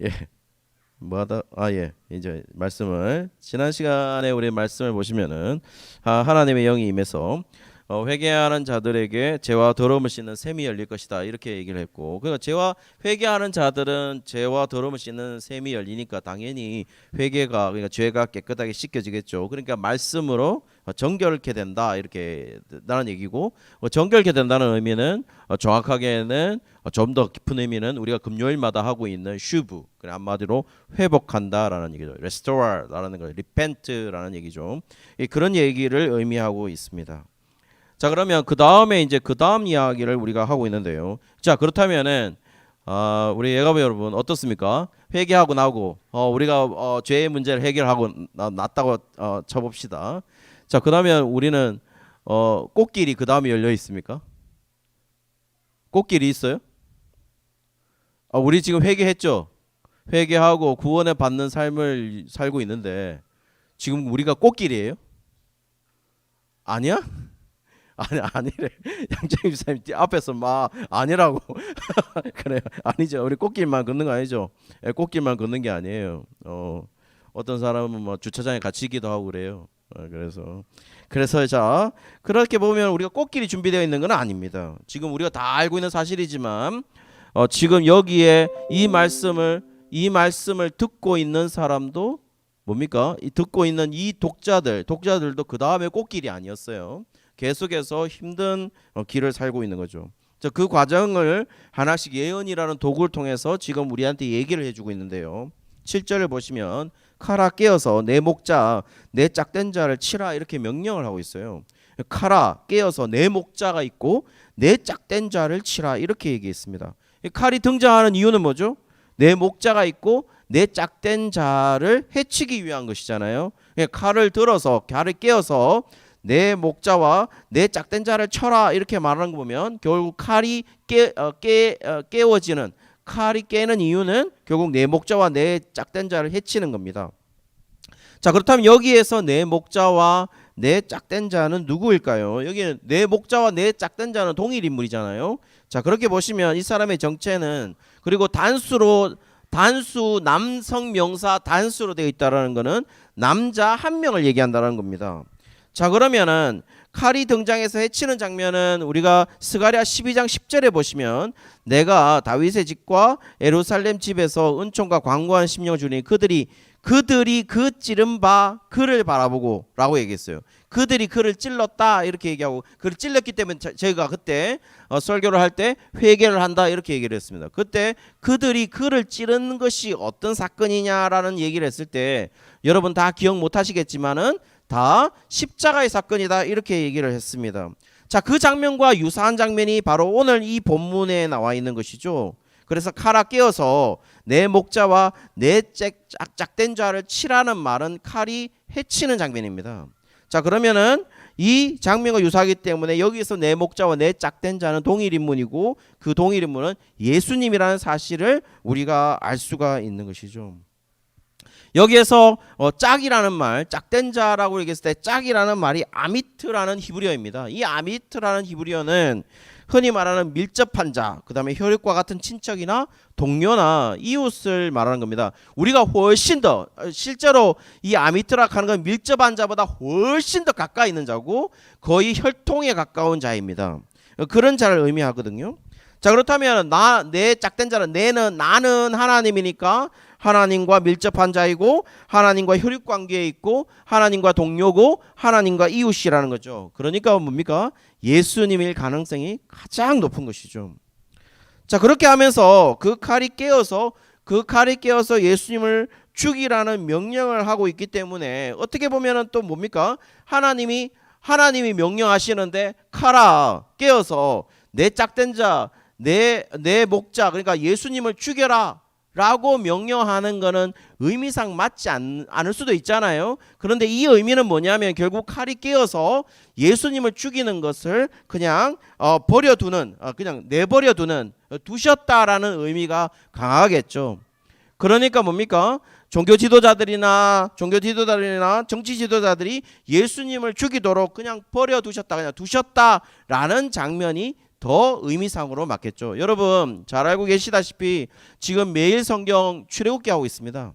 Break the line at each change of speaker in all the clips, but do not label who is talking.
예. 이제 말씀을 지난 시간에 우리 말씀을 보시면은 하나님의 영이 임해서 회개하는 자들에게 죄와 더러움을 씻는 샘이 열릴 것이다 이렇게 얘기를 했고, 그러니까 회개하는 자들은 죄와 더러움을 씻는 샘이 열리니까 당연히 그러니까 죄가 깨끗하게 씻겨지겠죠. 그러니까 말씀으로 정결케 된다 이렇게 나는 얘기고, 정결케 된다는 의미는 정확하게는 좀 더 깊은 의미는 우리가 금요일마다 하고 있는 슈브, 그래 한마디로 회복한다라는 얘기죠. restore라는 거, repent라는 얘기죠. 그런 얘기를 의미하고 있습니다. 자, 그러면 그 다음 이야기를 우리가 하고 있는데요. 자, 그렇다면은 우리 예가부 여러분 어떻습니까? 회개하고 나고 우리가 죄의 문제를 해결하고 났다고 쳐봅시다. 자, 그러면 우리는 꽃길이 그 다음에 열려 있습니까? 꽃길이 있어요? 우리 지금 회개했죠? 회개하고 구원을 받는 삶을 살고 있는데 지금 우리가 꽃길이에요? 아니야? 아니래. 양정희 집사님 앞에서 막 아니라고. 그래요. 아니죠. 우리 꽃길만 걷는 거 아니죠. 꽃길만 걷는 게 아니에요. 어떤 사람은 뭐 주차장에 갇히기도 하고 그래요. 그래서 자, 그렇게 보면 우리가 꽃길이 준비되어 있는 건 아닙니다. 지금 우리가 다 알고 있는 사실이지만 지금 여기에 이 말씀을 듣고 있는 사람도 뭡니까? 듣고 있는 이 독자들도 그 다음에 꽃길이 아니었어요. 계속해서 힘든 길을 살고 있는 거죠. 그 과정을 하나씩 예언이라는 도구를 통해서 지금 우리한테 얘기를 해주고 있는데요. 7절을 보시면 카라 깨어서 내 목자 내 짝된 자를 치라 이렇게 명령을 하고 있어요. 카라 깨어서 내 목자가 있고 내 짝된 자를 치라 이렇게 얘기했습니다. 칼이 등장하는 이유는 뭐죠? 내 목자가 있고 내 짝된 자를 해치기 위한 것이잖아요. 칼을 깨어서 내 목자와 내 짝된 자를 쳐라 이렇게 말하는 거 보면 결국 칼이 깨워지는, 칼이 깨는 이유는 결국 내 목자와 내 짝된 자를 해치는 겁니다. 자, 그렇다면 여기에서 내 목자와 내 짝된 자는 누구일까요? 여기는 내 목자와 내 짝된 자는 동일 인물이잖아요. 자, 그렇게 보시면 이 사람의 정체는, 그리고 단수 남성 명사 단수로 되어 있다라는 것은 남자 한 명을 얘기한다는 겁니다. 자, 그러면은 칼이 등장해서 해치는 장면은 우리가 스가랴 12장 10절에 보시면 내가 다윗의 집과 예루살렘 집에서 은총과 광고한 심령을 주니 그들이 그 찌른 바 그를 바라보고 라고 얘기했어요. 그들이 그를 찔렀다 이렇게 얘기하고, 그를 찔렀기 때문에 저희가 그때 설교를 할 때 회개를 한다 이렇게 얘기를 했습니다. 그때 그들이 그를 찌른 것이 어떤 사건이냐라는 얘기를 했을 때 여러분 다 기억 못 하시겠지만은 다 십자가의 사건이다 이렇게 얘기를 했습니다. 자, 그 장면과 유사한 장면이 바로 오늘 이 본문에 나와 있는 것이죠. 그래서 칼아 깨어서 내 목자와 내 짝된 자를 치라는 말은 칼이 해치는 장면입니다. 자, 그러면은 이 장면과 유사하기 때문에 여기서 내 목자와 내 짝된 자는 동일 인물이고 그 동일 인물은 예수님이라는 사실을 우리가 알 수가 있는 것이죠. 여기에서 짝이라는 말, 짝된 자라고 얘기했을 때 짝이라는 말이 아미트라는 히브리어입니다. 이 아미트라는 히브리어는 흔히 말하는 밀접한 자, 그 다음에 혈육과 같은 친척이나 동료나 이웃을 말하는 겁니다. 우리가 훨씬 더 실제로 이 아미트라 하는 건 밀접한 자보다 훨씬 더 가까이 있는 자고 거의 혈통에 가까운 자입니다. 그런 자를 의미하거든요. 자, 그렇다면 내 짝된 자는 나는 하나님이니까 하나님과 밀접한 자이고 하나님과 혈육 관계에 있고 하나님과 동료고 하나님과 이웃이라는 거죠. 그러니까 뭡니까? 예수님일 가능성이 가장 높은 것이죠. 자, 그렇게 하면서 그 칼이 깨어서 예수님을 죽이라는 명령을 하고 있기 때문에 어떻게 보면은 또 뭡니까? 하나님이 명령하시는데 칼아 깨어서 내 짝된 자 내 목자, 그러니까 예수님을 죽여라 라고 명령하는 것은 의미상 맞지 않을 수도 있잖아요. 그런데 이 의미는 뭐냐면 결국 칼이 깨어서 예수님을 죽이는 것을 그냥 그냥 내버려두는, 두셨다라는 의미가 강하겠죠. 그러니까 뭡니까? 종교 지도자들이나 정치 지도자들이 예수님을 죽이도록 그냥 버려두셨다, 그냥 두셨다라는 장면이 더 의미상으로 맞겠죠. 여러분 잘 알고 계시다시피 지금 매일 성경 출애굽기 하고 있습니다.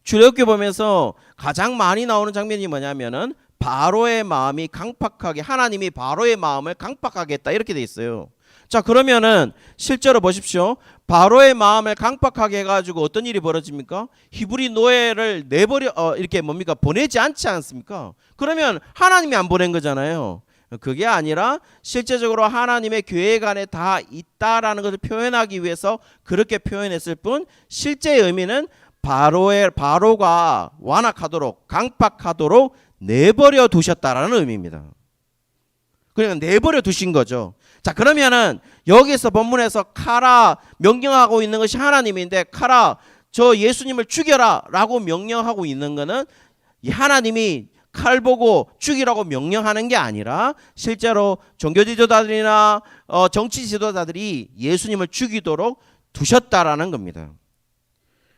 출애굽기 보면서 가장 많이 나오는 장면이 뭐냐면은 바로의 마음이 강팍하게, 하나님이 바로의 마음을 강팍하게 했다 이렇게 돼 있어요. 자, 그러면은 실제로 보십시오. 바로의 마음을 강팍하게 해가지고 어떤 일이 벌어집니까? 히브리 노예를 내버려 이렇게 뭡니까? 보내지 않지 않습니까? 그러면 하나님이 안 보낸 거잖아요. 그게 아니라 실제적으로 하나님의 계획 안에 다 있다라는 것을 표현하기 위해서 그렇게 표현했을 뿐, 실제 의미는 바로가 완악하도록, 강팍하도록 내버려 두셨다라는 의미입니다. 그러니까 내버려 두신 거죠. 자, 그러면은 여기서 본문에서 카라 명령하고 있는 것이 하나님인데, 카라 저 예수님을 죽여라 라고 명령하고 있는 거는 하나님이 칼 보고 죽이라고 명령하는 게 아니라 실제로 종교 지도자들이나 정치 지도자들이 예수님을 죽이도록 두셨다라는 겁니다.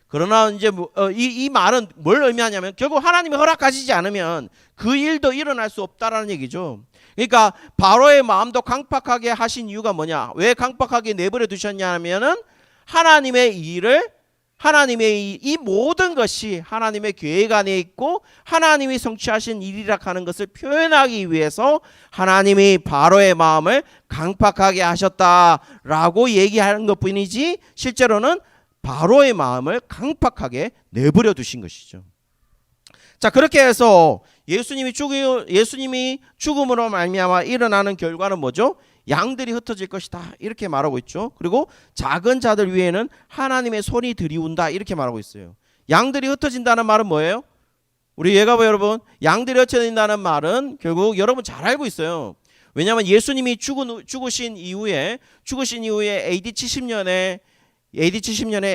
그러나 이제 이 말은 뭘 의미하냐면 결국 하나님이 허락하시지 않으면 그 일도 일어날 수 없다라는 얘기죠. 그러니까 바로의 마음도 강팍하게 하신 이유가 뭐냐? 왜 강팍하게 내버려 두셨냐면은 하나님의 일을, 하나님의 이 모든 것이 하나님의 계획 안에 있고 하나님이 성취하신 일이라 하는 것을 표현하기 위해서 하나님이 바로의 마음을 강팍하게 하셨다라고 얘기하는 것뿐이지, 실제로는 바로의 마음을 강팍하게 내버려 두신 것이죠. 자, 그렇게 해서 예수님이 죽음으로 말미암아 일어나는 결과는 뭐죠? 양들이 흩어질 것이다 이렇게 말하고 있죠. 그리고 작은 자들 위에는 하나님의 손이 들이운다 이렇게 말하고 있어요. 양들이 흩어진다는 말은 뭐예요? 우리 예가보 여러분, 양들이 흩어진다는 말은 결국 여러분 잘 알고 있어요. 왜냐하면 예수님이 죽으신 이후에 AD 70년에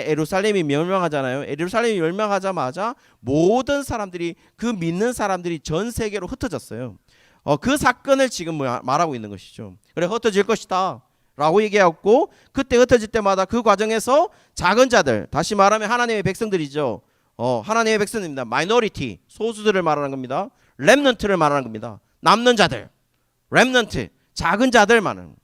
예루살렘이 멸망하잖아요. 예루살렘이 멸망하자마자 모든 사람들이, 그 믿는 사람들이 전 세계로 흩어졌어요. 그 사건을 지금 말하고 있는 것이죠. 그래, 흩어질 것이다 라고 얘기하고, 그때 흩어질 때마다 그 과정에서 작은 자들, 다시 말하면 하나님의 백성들이죠. 하나님의 백성입니다. 마이너리티, 소수들을 말하는 겁니다. 렘넌트를 말하는 겁니다. 남는 자들, 렘넌트, 작은 자들 말하는.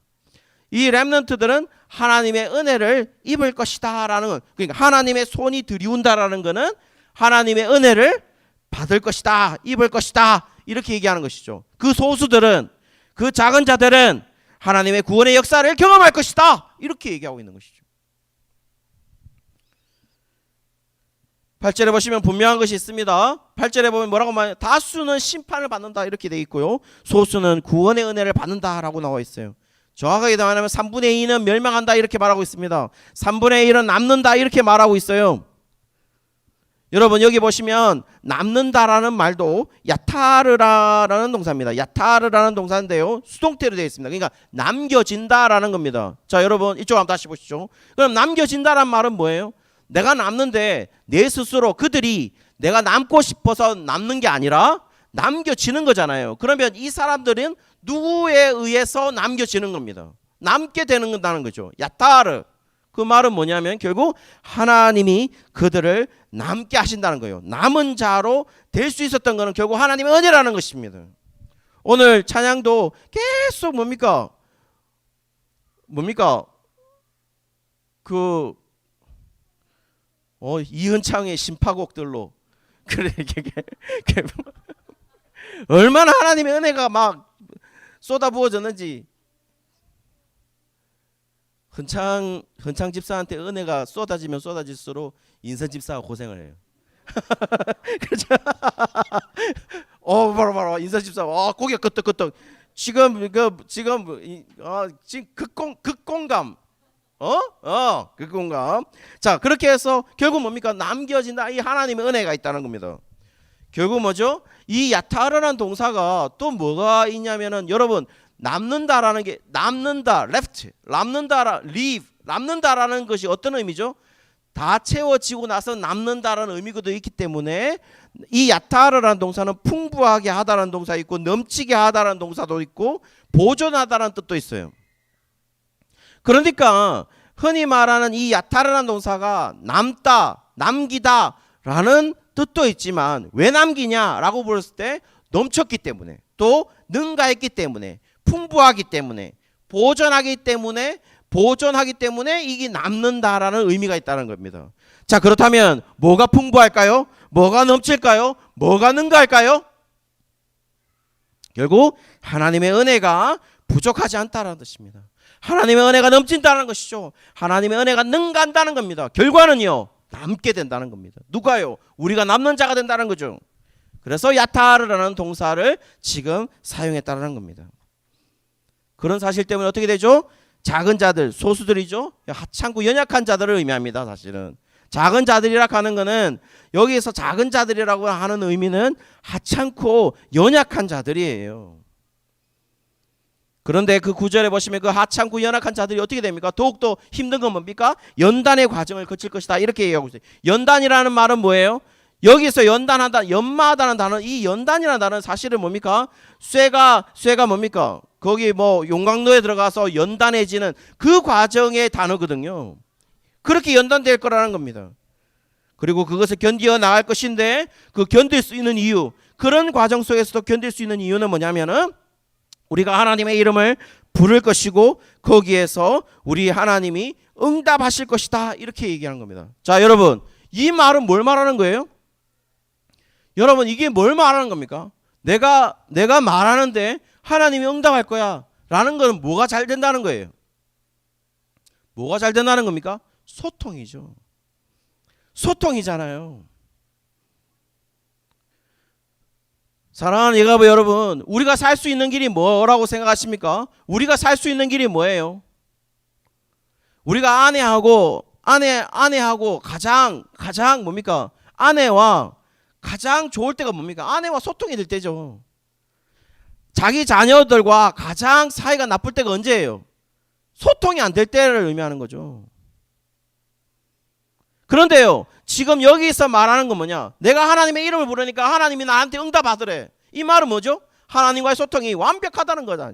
이 렘넌트들은 하나님의 은혜를 입을 것이다 라는 것. 그러니까 하나님의 손이 들이운다라는 것은 하나님의 은혜를 받을 것이다, 입을 것이다 이렇게 얘기하는 것이죠. 그 소수들은, 그 작은 자들은 하나님의 구원의 역사를 경험할 것이다 이렇게 얘기하고 있는 것이죠. 8절에 보시면 분명한 것이 있습니다. 8절에 보면 뭐라고 말해요? 다수는 심판을 받는다 이렇게 돼 있고요, 소수는 구원의 은혜를 받는다라고 나와 있어요. 정확하게 말하면 3분의 2는 멸망한다 이렇게 말하고 있습니다. 3분의 1은 남는다 이렇게 말하고 있어요. 여러분 여기 보시면 남는다라는 말도 야타르라는 동사입니다. 야타르라는 동사인데요, 수동태로 되어 있습니다. 그러니까 남겨진다라는 겁니다. 자, 여러분 이쪽 한번 다시 보시죠. 그럼 남겨진다라는 말은 뭐예요? 내가 남는데 내 스스로, 그들이 내가 남고 싶어서 남는 게 아니라 남겨지는 거잖아요. 그러면 이 사람들은 누구에 의해서 남겨지는 겁니다. 남게 되는다는 거죠. 야타르. 그 말은 뭐냐면 결국 하나님이 그들을 남게 하신다는 거예요. 남은 자로 될 수 있었던 것은 결국 하나님의 은혜라는 것입니다. 오늘 찬양도 계속 뭡니까? 이은창의 심파곡들로 그래 얼마나 하나님의 은혜가 막 쏟아부어졌는지. 헌창 집사한테 은혜가 쏟아지면 쏟아질수록 인선 집사가 고생을 해요. 그렇죠? 바로 인선 집사, 고개 끄덕끄덕. 지금 극공감. 극공감. 자, 그렇게 해서 결국 뭡니까? 남겨진다. 이 하나님의 은혜가 있다는 겁니다. 결국 뭐죠? 이 야타르라는 동사가 또 뭐가 있냐면은, 여러분 남는다라는 게, 남는다, left, leave, 남는다라는 것이 어떤 의미죠? 다 채워지고 나서 남는다라는 의미도 있기 때문에 이 야타르라는 동사는 풍부하게 하다라는 동사 있고, 넘치게 하다라는 동사도 있고, 보존하다라는 뜻도 있어요. 그러니까 흔히 말하는 이 야타르라는 동사가 남다, 남기다라는 뜻도 있지만, 왜 남기냐라고 물었을 때 넘쳤기 때문에, 또 능가했기 때문에, 풍부하기 때문에, 보존하기 때문에 이게 남는다라는 의미가 있다는 겁니다. 자, 그렇다면 뭐가 풍부할까요? 뭐가 넘칠까요? 뭐가 능가할까요? 결국 하나님의 은혜가 부족하지 않다는 뜻입니다. 하나님의 은혜가 넘친다는 것이죠. 하나님의 은혜가 능가한다는 겁니다. 결과는요, 남게 된다는 겁니다. 누가요? 우리가 남는 자가 된다는 거죠. 그래서 야타르라는 동사를 지금 사용했다는 겁니다. 그런 사실 때문에 어떻게 되죠? 작은 자들, 소수들이죠. 하찮고 연약한 자들을 의미합니다. 사실은 작은 자들이라 하는 것은, 여기에서 작은 자들이라고 하는 의미는 하찮고 연약한 자들이에요. 그런데 그 구절에 보시면 그 하찮고 연약한 자들이 어떻게 됩니까? 더욱더 힘든 건 뭡니까? 연단의 과정을 거칠 것이다, 이렇게 얘기하고 있어요. 연단이라는 말은 뭐예요? 여기서 연단하다, 연마하다는 단어, 이 연단이라는 단어는 사실은 뭡니까? 쇠가 뭡니까? 거기 뭐 용광로에 들어가서 연단해지는 그 과정의 단어거든요. 그렇게 연단될 거라는 겁니다. 그리고 그것을 견디어 나갈 것인데, 그 견딜 수 있는 이유, 그런 과정 속에서도 견딜 수 있는 이유는 뭐냐면은 우리가 하나님의 이름을 부를 것이고 거기에서 우리 하나님이 응답하실 것이다, 이렇게 얘기하는 겁니다. 자, 여러분, 이 말은 뭘 말하는 거예요? 여러분, 이게 뭘 말하는 겁니까? 내가 말하는데 하나님이 응답할 거야 라는 건 뭐가 잘 된다는 거예요? 뭐가 잘 된다는 겁니까? 소통이죠. 소통이잖아요. 사랑하는 예가부 여러분, 우리가 살 수 있는 길이 뭐라고 생각하십니까? 우리가 살 수 있는 길이 뭐예요? 우리가 아내하고 가장 뭡니까? 아내와 가장 좋을 때가 뭡니까? 아내와 소통이 될 때죠. 자기 자녀들과 가장 사이가 나쁠 때가 언제예요? 소통이 안 될 때를 의미하는 거죠. 그런데요, 지금 여기서 말하는 건 뭐냐? 내가 하나님의 이름을 부르니까 하나님이 나한테 응답하더래. 이 말은 뭐죠? 하나님과의 소통이 완벽하다는 거다.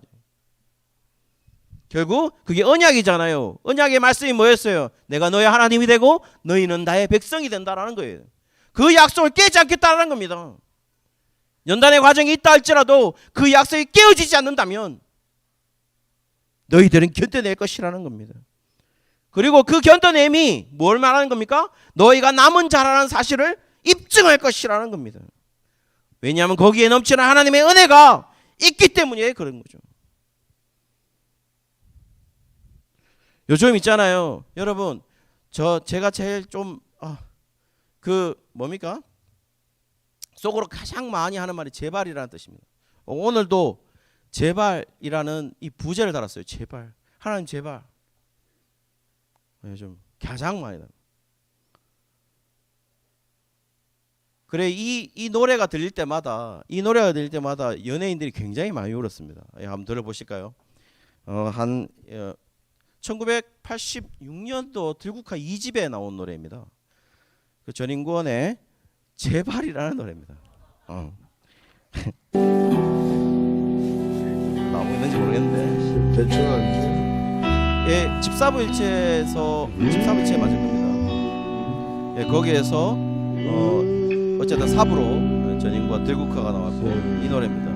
결국 그게 언약이잖아요. 언약의 말씀이 뭐였어요? 내가 너의 하나님이 되고 너희는 나의 백성이 된다라는 거예요. 그 약속을 깨지 않겠다는 겁니다. 연단의 과정이 있다 할지라도 그 약속이 깨어지지 않는다면 너희들은 견뎌낼 것이라는 겁니다. 그리고 그 견뎌냄이 뭘 말하는 겁니까? 너희가 남은 자라는 사실을 입증할 것이라는 겁니다. 왜냐하면 거기에 넘치는 하나님의 은혜가 있기 때문에 그런 거죠. 요즘 있잖아요, 여러분, 제가 제일 좀 뭡니까? 속으로 가장 많이 하는 말이 제발이라는 뜻입니다. 오늘도 제발이라는 이 부제를 달았어요. 제발, 하나님 제발. 요즘 가장 많이 나. 그래, 이 노래가 들릴 때마다 연예인들이 굉장히 많이 울었습니다. 한번 들어보실까요? 1986년도 들국화 2집에 나온 노래입니다. 그 전인권의 제발이라는 노래입니다. 나오고 있는지 모르겠는데
대충 알죠.
예, 집사부일체에 맞을 겁니다. 예, 거기에서 어쨌든 사부로 전인과 들국화가 나왔고 이 노래입니다.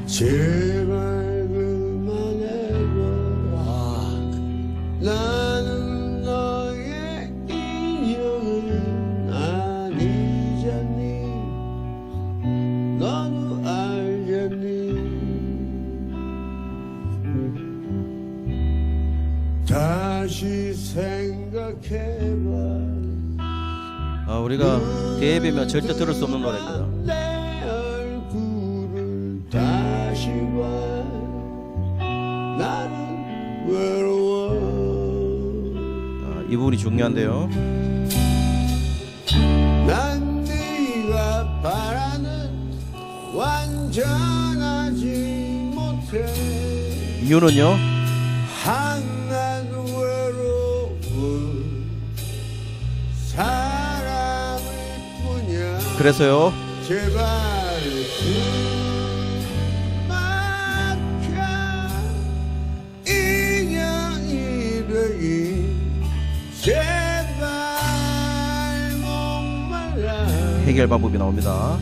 제발 그만해봐. 나는 너의 인연은 아니잖니. 너도 알잖니. 다시 생각해봐.
우리가 대예배면 절대 들을 수 없는 노래입니다.
내 얼굴을 다시 봐. 나는 외로워.
이 부분이 중요한데요.
난 네가 바라는 완전하지 못해.
이유는요?
하나도 외로운 사람일 뿐이야.
그래서요,
제발 그만큼 인연이 되기. 제발 목말라.
해결 방법이 나옵니다.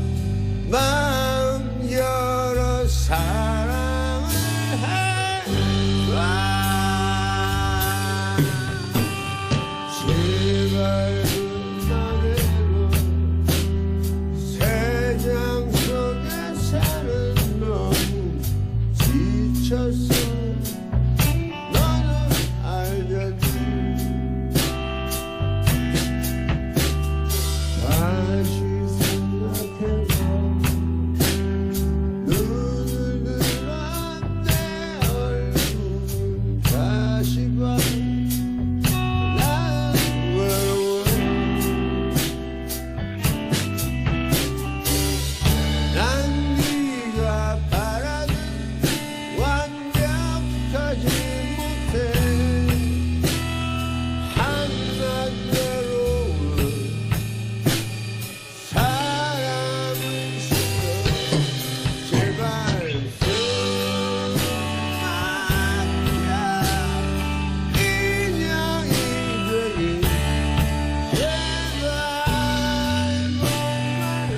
마음 열어 사랑을 해. 음악으로 세상 속에 사는 너무 지쳤어. 너는 알잖니. 다시 생각해봐. 눈을 들어 내 얼굴 다시 봐. 난 외로워. 난 네가 바라는 완벽하지 못해. 한낱 외로운 사람을 싫어. 제발 숨 막혀. 인형이 되길 제발 목마라.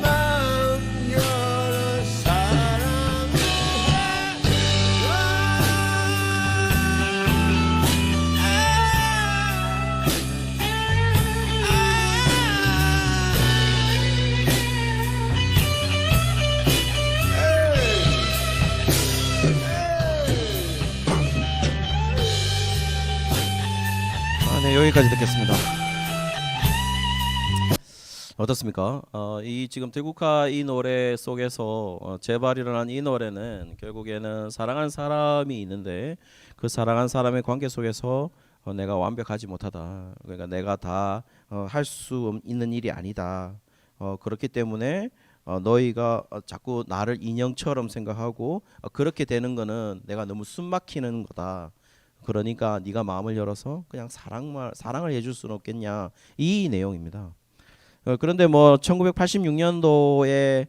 마음 열어 사랑을
네, 여기까지 듣겠습니다. 어떻습니까? 이 지금 들국화 이 노래 속에서 재발이라는 이 노래는 결국에는 사랑한 사람이 있는데 그 사랑한 사람의 관계 속에서 내가 완벽하지 못하다. 그러니까 내가 다 할 수 있는 일이 아니다. 그렇기 때문에 너희가 자꾸 나를 인형처럼 생각하고 그렇게 되는 거는 내가 너무 숨막히는 거다. 그러니까 네가 마음을 열어서 그냥 사랑을 해줄 수는 없겠냐, 이 내용입니다. 그런데 뭐 1986년도에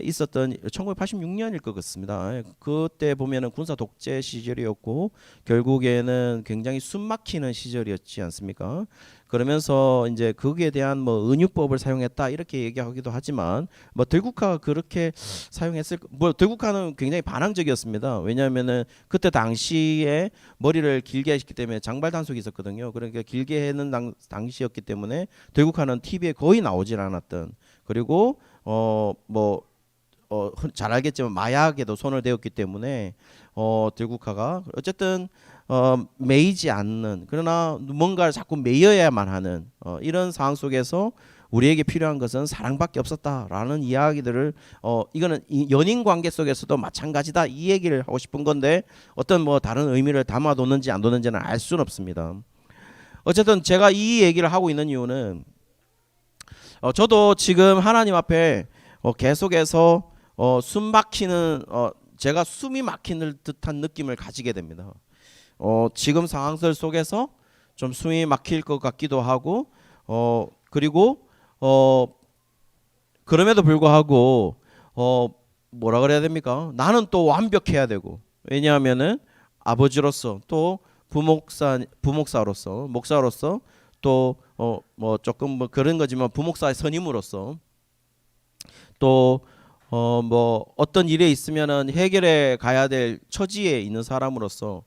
있었던 1986년일 것 같습니다. 그때 보면은 군사 독재 시절이었고 결국에는 굉장히 숨막히는 시절이었지 않습니까? 그러면서 이제 거기에 대한 뭐 은유법을 사용했다 이렇게 얘기하기도 하지만 뭐 들국화가 그렇게 사용했을 뭐 들국화는 굉장히 반항적이었습니다. 왜냐하면은 그때 당시에 머리를 길게 했기 때문에 장발 단속이 있었거든요. 그러니까 길게 하는 당시였기 때문에 들국화는 TV에 거의 나오질 않았던, 그리고 잘 알겠지만 마약에도 손을 대었기 때문에 들국화가 어쨌든 매이지 않는, 그러나 뭔가를 자꾸 매여야만 하는 이런 상황 속에서 우리에게 필요한 것은 사랑밖에 없었다라는 이야기들을 이거는 이 연인 관계 속에서도 마찬가지다, 이 얘기를 하고 싶은 건데 어떤 뭐 다른 의미를 담아뒀는지 안 뒀는지는 알 수는 없습니다. 어쨌든 제가 이 얘기를 하고 있는 이유는 저도 지금 하나님 앞에 계속해서 숨 막히는 제가 숨이 막히는 듯한 느낌을 가지게 됩니다. 지금 상황들 속에서 좀 숨이 막힐 것 같기도 하고 그리고 그럼에도 불구하고 뭐라 그래야 됩니까? 나는 또 완벽해야 되고, 왜냐하면은 아버지로서 또 부목사로서 목사로서 또 뭐 조금 뭐 그런 거지만 부목사의 선임으로서 또 뭐 어떤 일에 있으면은 해결해 가야 될 처지에 있는 사람으로서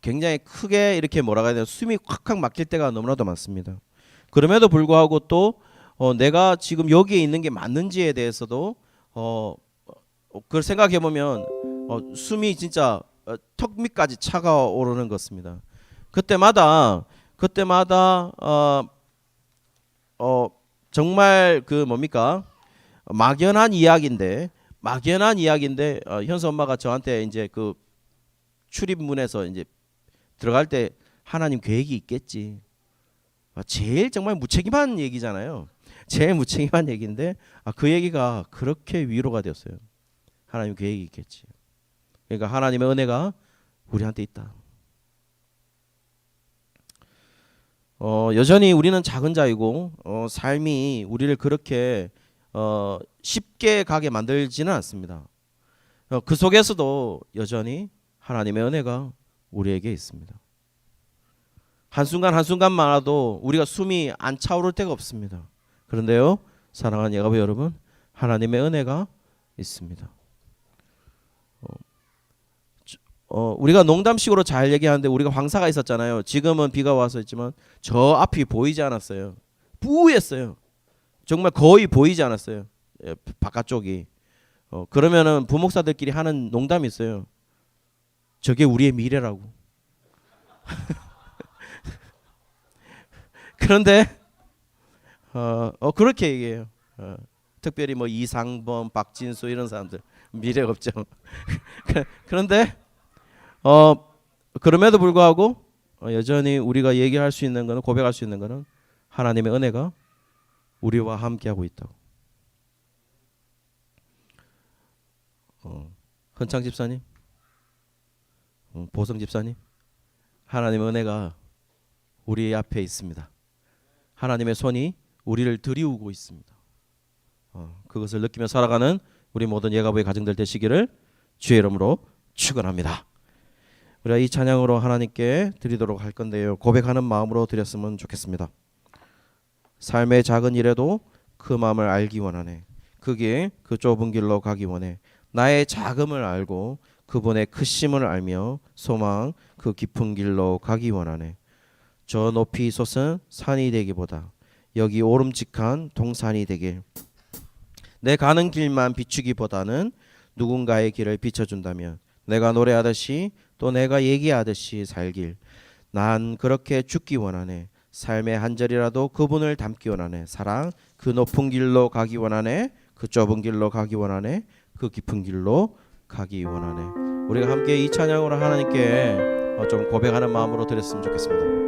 굉장히 크게 이렇게 뭐라 그래야 되나 숨이 콱콱 막힐 때가 너무나도 많습니다. 그럼에도 불구하고 또 내가 지금 여기에 있는 게 맞는지에 대해서도 그걸 생각해 보면 숨이 진짜 턱 밑까지 차가오르는 것입니다. 그때마다 정말 그 뭡니까 막연한 이야기인데 현수 엄마가 저한테 이제 그 출입문에서 이제 들어갈 때 하나님 계획이 있겠지. 제일 정말 무책임한 얘기잖아요. 제일 무책임한 얘기인데 그 얘기가 그렇게 위로가 되었어요. 하나님 계획이 있겠지. 그러니까 하나님의 은혜가 우리한테 있다. 여전히 우리는 작은 자이고 삶이 우리를 그렇게 쉽게 가게 만들지는 않습니다. 그 속에서도 여전히 하나님의 은혜가 우리에게 있습니다. 한순간 한순간만도 우리가 숨이 안 차오를 때가 없습니다. 그런데요, 사랑하는 여러분, 하나님의 은혜가 있습니다. 우리가 농담식으로 잘 얘기하는데 우리가 황사가 있었잖아요. 지금은 비가 와서 있지만 저 앞이 보이지 않았어요. 뿌였어요. 정말 거의 보이지 않았어요. 바깥쪽이. 그러면은 부목사들끼리 하는 농담이 있어요. 저게 우리의 미래라고. 그런데 그렇게 얘기해요. 특별히 뭐 이상범, 박진수 이런 사람들 미래 없죠. 그런데 그럼에도 불구하고 여전히 우리가 얘기할 수 있는 거는, 고백할 수 있는 거는 하나님의 은혜가 우리와 함께하고 있다고. 헌창 집사님, 보성 집사님, 하나님의 은혜가 우리 앞에 있습니다. 하나님의 손이 우리를 들이우고 있습니다. 그것을 느끼며 살아가는 우리 모든 예가부의 가정들 되시기를 주의 이름으로 축원합니다. 우리가 이 찬양으로 하나님께 드리도록 할 건데요, 고백하는 마음으로 드렸으면 좋겠습니다. 삶의 작은 일에도 그 마음을 알기 원하네. 그 길, 그 좁은 길로 가기 원해. 나의 작음을 알고 그분의 크심을 알며 소망 그 깊은 길로 가기 원하네. 저 높이 솟은 산이 되기보다 여기 오름직한 동산이 되길. 내 가는 길만 비추기보다는 누군가의 길을 비춰준다면 내가 노래하듯이 또 내가 얘기하듯이 살길. 난 그렇게 죽기 원하네. 삶의 한 절이라도 그분을 닮기 원하네. 사랑 그 높은 길로 가기 원하네. 그 좁은 길로 가기 원하네. 그 깊은 길로 가기 원하네. 우리가 함께 이 찬양으로 하나님께 좀 고백하는 마음으로 드렸으면 좋겠습니다.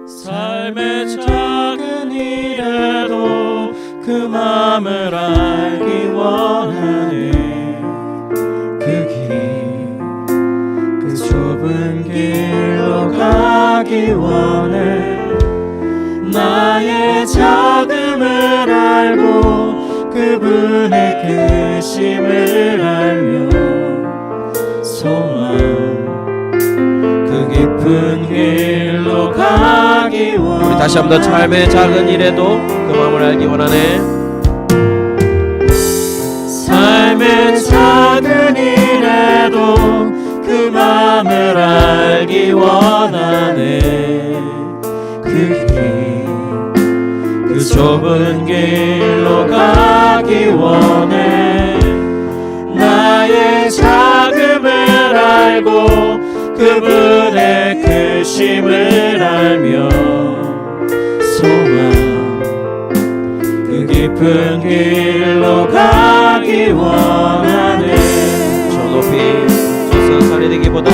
삶의 작은 일에도 그 마음을 알기 원하네. 그 길, 그 좁은 길로 가기 원해. 나의 작음을 알고 그분의 크심을 알며 소망 그 깊은 길로 가기 원해.
우리 다시 한번 더 삶의 작은 일에도 그 마음을 알기 원하네.
삶의 작은 일에도 그 마음을 알기 원하네. 그 길, 그 좁은 길로 가기 원해. 나의 작음을 알고 그분의 크심을 알며 소망 그 깊은 길로 가기 원하네.
저 높이 솟은 산이 되기보다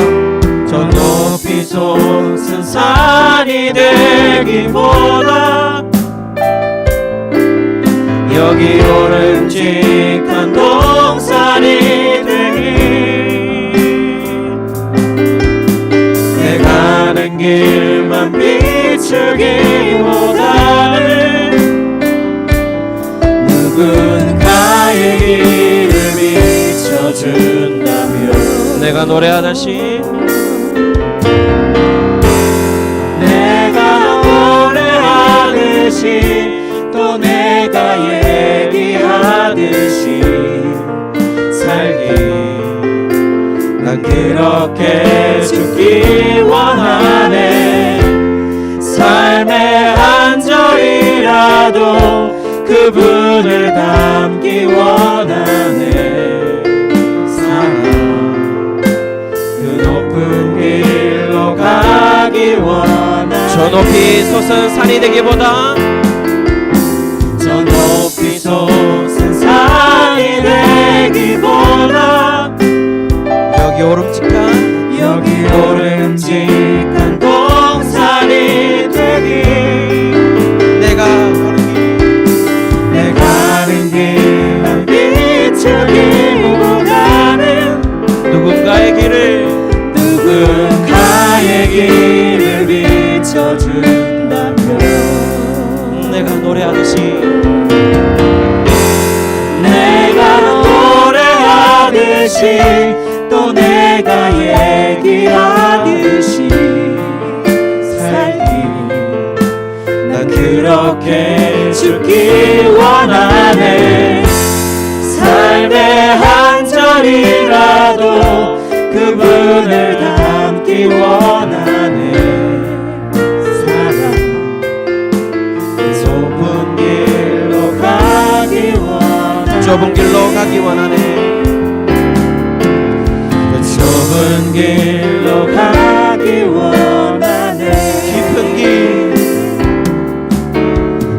저 높이 솟은 산이 되기보다 여기 오름직한 동산이 되길. 내 가는 길만 비추기보다는 누군가의 길을 비춰준다면
내가 노래하듯이
또 내가 얘기하듯이 살기. 난 그렇게 죽기 원하네. 삶의 한 절이라도 그분을 닮기 원하네. 사랑 그 높은 길로 가기 원하네.
저 높이 솟은 산이 되기보다
저 높이 솟은 산이 되기보다
여기 오름직한
동산이 되길.
내가
가는 길만 비추기보다는 누군가의 길을 비춰준다면
내가 노래하듯이
또 내가 얘기하듯이 그렇게 죽기 원하네. 삶의 한 절이라도 그분을 닮기 원하네. 사랑 좁은 길로 가기 원하네.
좁은 길로 가기 원하네.
그 좁은 길로 가기 원하네.
깊은 길,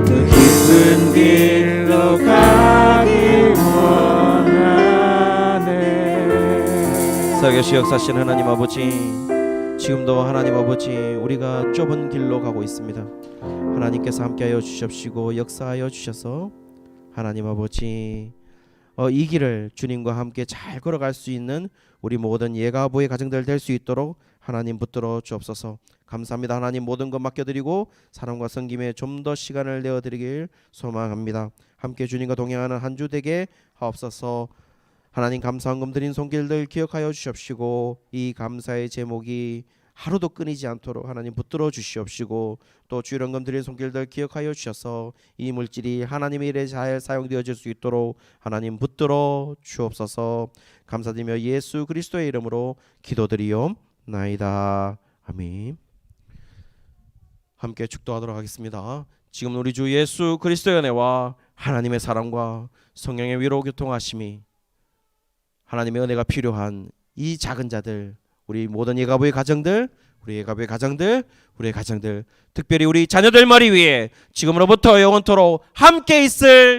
그 깊은 길로 가기 원하네.
살아계시 역사하신 하나님 아버지, 지금도 하나님 아버지 우리가 좁은 길로 가고 있습니다. 하나님께서 함께하여 주십시고 역사하여 주셔서 하나님 아버지 이 길을 주님과 함께 잘 걸어갈 수 있는 우리 모든 예가부의 가정들 될 수 있도록 하나님 붙들어 주옵소서. 감사합니다. 하나님 모든 것 맡겨드리고 사랑과 섬김에 좀 더 시간을 내어드리길 소망합니다. 함께 주님과 동행하는 한 주 되게 하옵소서. 하나님 감사한 금 드린 손길들 기억하여 주십시고 이 감사의 제목이 하루도 끊이지 않도록 하나님 붙들어 주시옵시고 또 주일원금 드린 손길들 기억하여 주셔서 이 물질이 하나님의 일에 잘 사용되어질 수 있도록 하나님 붙들어 주옵소서. 감사드리며 예수 그리스도의 이름으로 기도드리옵나이다. 아멘. 함께 축도하도록 하겠습니다. 지금 우리 주 예수 그리스도의 은혜와 하나님의 사랑과 성령의 위로 교통하심이 하나님의 은혜가 필요한 이 작은 자들, 우리 모든 예가부의 가정들, 우리의 가정들, 특별히 우리 자녀들 머리 위에 지금으로부터 영원토록 함께 있을